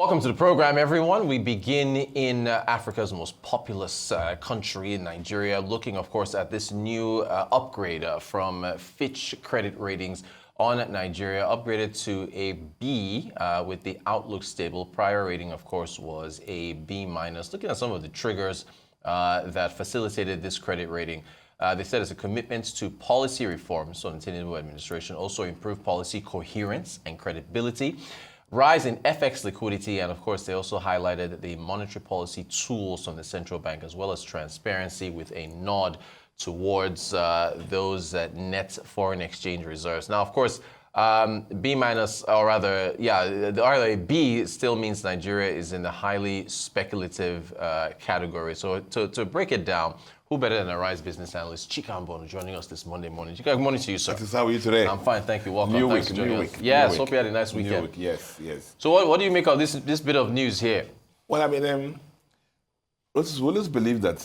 Welcome to the program, everyone. We begin in Africa's most populous country, in Nigeria, looking, of course, at this new upgrade from Fitch credit ratings on Nigeria, upgraded to a B with the outlook stable. Prior rating, of course, was a B minus. Looking at some of the triggers that facilitated this credit rating, they said it's a commitment to policy reform, so the Tinubu administration also improved policy coherence and credibility, rise in FX liquidity, and of course they also highlighted the monetary policy tools from the central bank, as well as transparency, with a nod towards those net foreign exchange reserves. Now, of course, B minus, or rather, the B still means Nigeria is in the highly speculative category. So to break it down, who better than a Rise business analyst, Chika Mbonu, joining us this Monday morning. Chika, good morning to you, sir. How are you today? I'm fine, thank you. Welcome. New Thanks week, for joining new us. week. Yes, New hope you had a nice weekend. New week, yes. So what do you make of this bit of news here? Well, I mean, we always believe that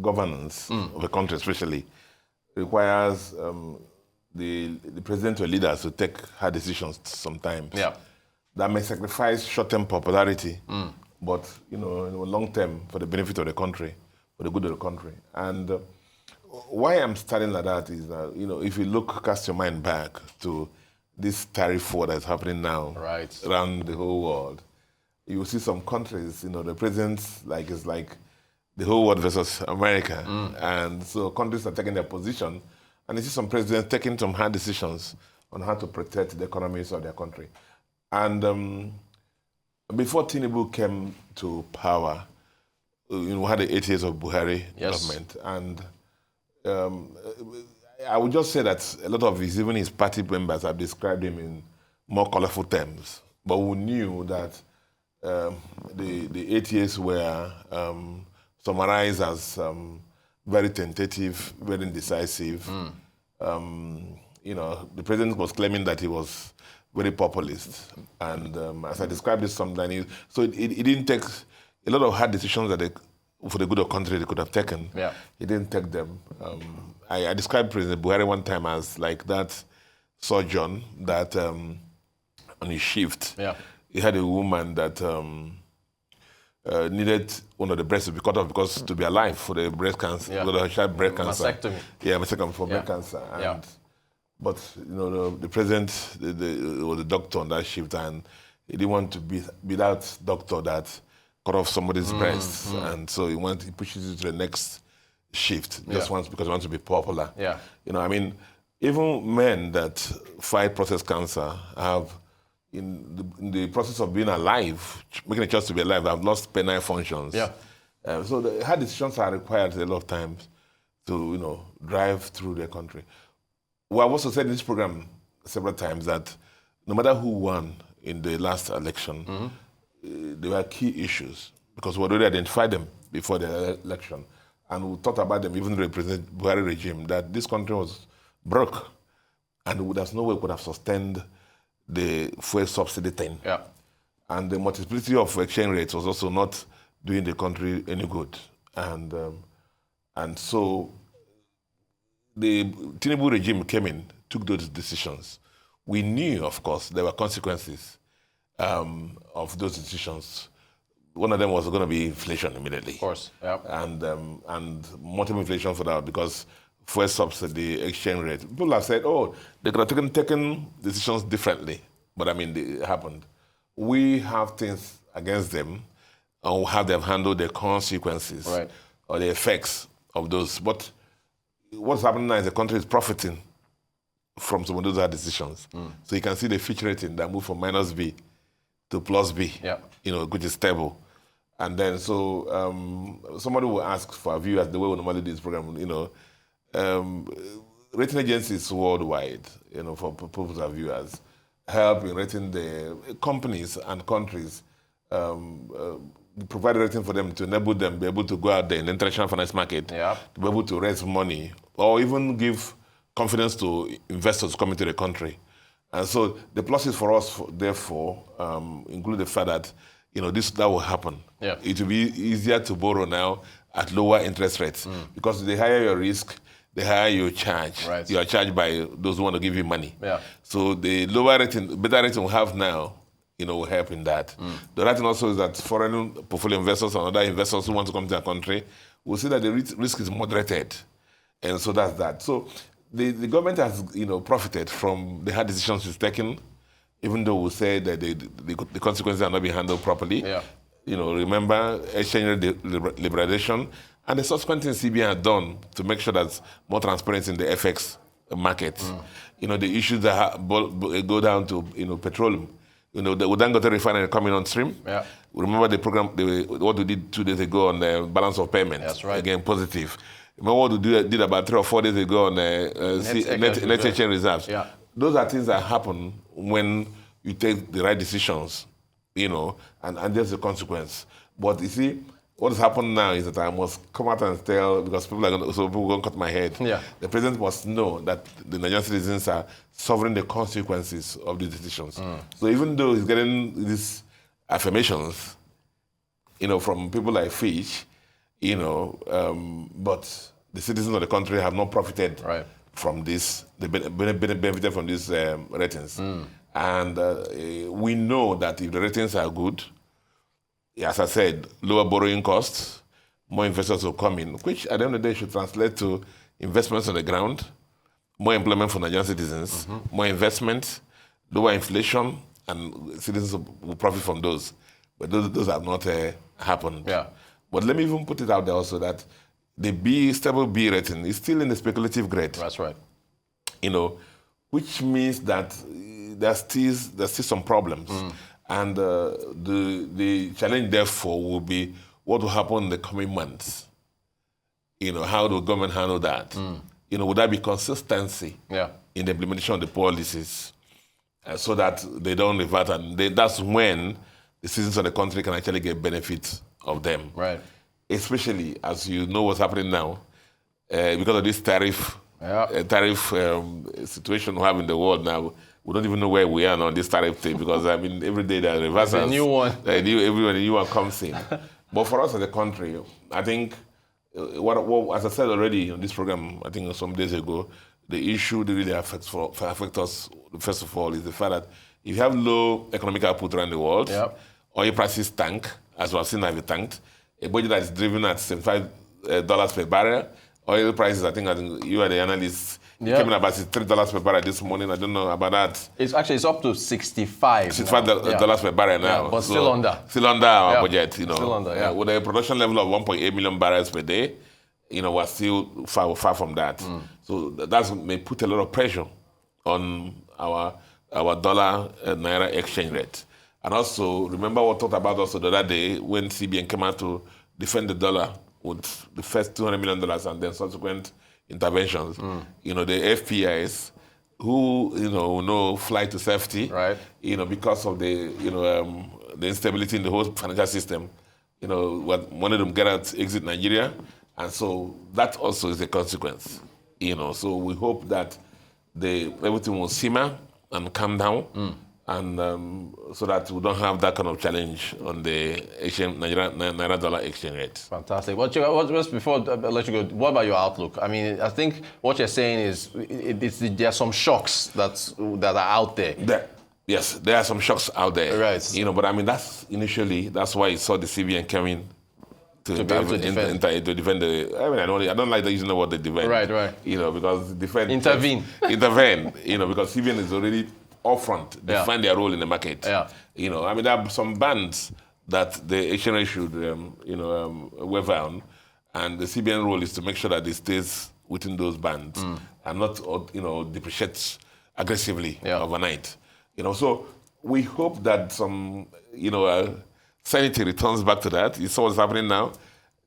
governance of a country, especially, requires the president or leaders to take hard decisions sometimes. Yeah. That may sacrifice short-term popularity, but in the long term, for the benefit of the country, for the good of the country. And why I'm starting like that is that, if you cast your mind back to this tariff war that's happening now around the whole world, you will see some countries, the presidents, it's like the whole world versus America. And so countries are taking their position, and you see some presidents taking some hard decisions on how to protect the economies of their country. And before Tinubu came to power, we had the 8 years of Buhari government, and I would just say that a lot of even his party members have described him in more colorful terms. But we knew that the 8 years were summarized as very tentative, very indecisive. The president was claiming that he was very populist, and as I described it sometimes, so it didn't take a lot of hard decisions that for the good of the country they could have taken. Yeah. He didn't take them. I described President Buhari one time as like that surgeon that on his shift, he had a woman that needed one of the breasts to be cut off because to be alive for the breast cancer, she had breast cancer. Mastectomy. Yeah, mastectomy for breast cancer. And, but the president was a doctor on that shift, and he didn't want to be that doctor that cut off somebody's breasts, and so he pushes it to the next shift because he wants to be popular. Yeah. Even men that fight prostate cancer have, in the process of being alive, making a choice to be alive, have lost penile functions. Yeah. So the hard decisions are required a lot of times to drive through the country. Well, I've also said in this program several times that no matter who won in the last election, there were key issues because we already identified them before the election, and we talked about them even represent Buhari regime, that this country was broke, and there's no way we could have sustained the fuel subsidy thing. Yeah. And the multiplicity of exchange rates was also not doing the country any good. And so the Tinubu regime came in, took those decisions. We knew, of course, there were consequences of those decisions. One of them was going to be inflation immediately. Of course, yeah. And multiple inflation for that because fuel subsidy, exchange rate. People have said, they could have taken decisions differently, but it happened. We have things against them, and how they've handled the consequences or the effects of those. But what's happening now is the country is profiting from some of those decisions. So you can see the Fitch rating that moved from -B to +B, which is stable. And then somebody will ask for our viewers, the way we normally do this program, rating agencies worldwide, for purpose of viewers, help in rating the companies and countries, provide a rating for them to enable them be able to go out there in the international finance market, to be able to raise money, or even give confidence to investors coming to the country. And so the pluses for us, therefore, include the fact that that will happen. Yeah. It will be easier to borrow now at lower interest rates because the higher your risk, the higher you charge. Right. You are charged by those who want to give you money. Yeah. So the lower rating, better rating we have now will help in that. The other thing also is that foreign portfolio investors and other investors who want to come to our country will see that the risk is moderated. And so that's that. So the government has, profited from the hard decisions it's taken, even though we say that the consequences are not being handled properly. Yeah. Remember exchange rate liberalization and the subsequent things CBN had done to make sure that's more transparency in the FX market. The issues that go down to, petroleum. The Dangote refinery coming on stream. Yeah. Remember the program, what we did 2 days ago on the balance of payments. That's right. Again, positive. Remember what we did about 3 or 4 days ago on net exchange reserves. Yeah. Those are things that happen when you take the right decisions, and there's a consequence. But you see, what has happened now is that I must come out and tell, because people are going to cut my head. Yeah. The president must know that the Nigerian citizens are suffering the consequences of these decisions. So even though he's getting these affirmations, from people like Fitch, but the citizens of the country have not profited from this. They benefited from these ratings. And we know that if the ratings are good, as I said, lower borrowing costs, more investors will come in, which at the end of the day should translate to investments on the ground, more employment for Nigerian citizens, more investment, lower inflation, and citizens will profit from those. But those have not happened. Yeah. But let me even put it out there also that the stable B rating is still in the speculative grade. That's right. Which means that there's still some problems. And the challenge, therefore, will be what will happen in the coming months. How do the government handle that? Would there be consistency in the implementation of the policies so that they don't revert? And that's when the citizens of the country can actually get benefit of them. Right. Especially as you know what's happening now, because of this tariff situation we have in the world now. We don't even know where we are on this tariff thing because, every day there are reversals. A new one. A new one comes in. But for us as a country, I think, as I said already on this program, I think some days ago, the issue that really affects us, first of all, is the fact that if you have low economic output around the world, oil prices tank, as we have seen have tanked, a budget that is driven at $75 per barrel, oil prices, I think you are the analysts, it came in about $3 per barrel this morning. I don't know about that. It's up to $65 dollars per barrel now. Yeah, but still under. Still under our budget, Still under, with a production level of 1.8 million barrels per day, we're still far from that. So that may put a lot of pressure on our dollar naira exchange rate. And also, remember what we talked about also the other day when CBN came out to defend the dollar with the first $200 million and then subsequent interventions. The FPIs who fly to safety, right? Because of the instability in the whole financial system. One of them exit Nigeria, and so that also is a consequence. So we hope that everything will simmer and calm down, and so that we don't have that kind of challenge on the Naira dollar exchange rate. Fantastic. Well, Chika, just before I let you go, what about your outlook? I think what you're saying is there are some shocks that are out there. Yes, there are some shocks out there. Right. But that's why you saw the CBN coming to defend the. I don't like that using the word they defend. Right. Because intervene. Because CBN is already upfront, define their role in the market. Yeah. There are some bands that the exchange rate should, waiver on, and the CBN role is to make sure that it stays within those bands and not, depreciates aggressively overnight. So we hope that some, sanity returns back to that. You saw what's happening now.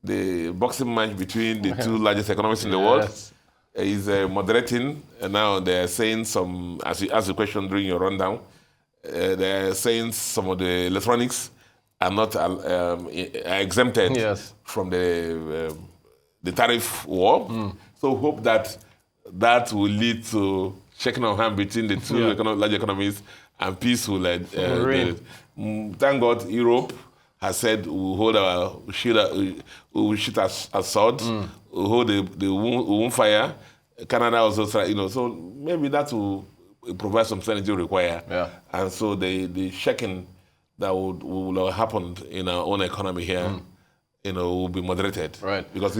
The boxing match between the two largest economies in the world is moderating, and now they're saying some, as you asked the question during your rundown, they're saying some of the electronics are not are exempted from the tariff war. So hope that will lead to shaking of hand between the two large economies and peace will thank God Europe has said we'll hold we'll shoot our swords, we'll hold we won't fire. Canada also, so maybe that will provide some sanity required. And so the shaking that would have happened in our own economy here, will be moderated. Right. Because,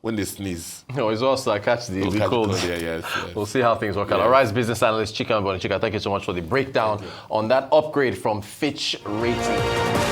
when they sneeze. No, it's also catch the cold. Yeah, yes. We'll see how things work out. All right, business analyst Chika Mbonu. Chika, thank you so much for the breakdown on that upgrade from Fitch rating.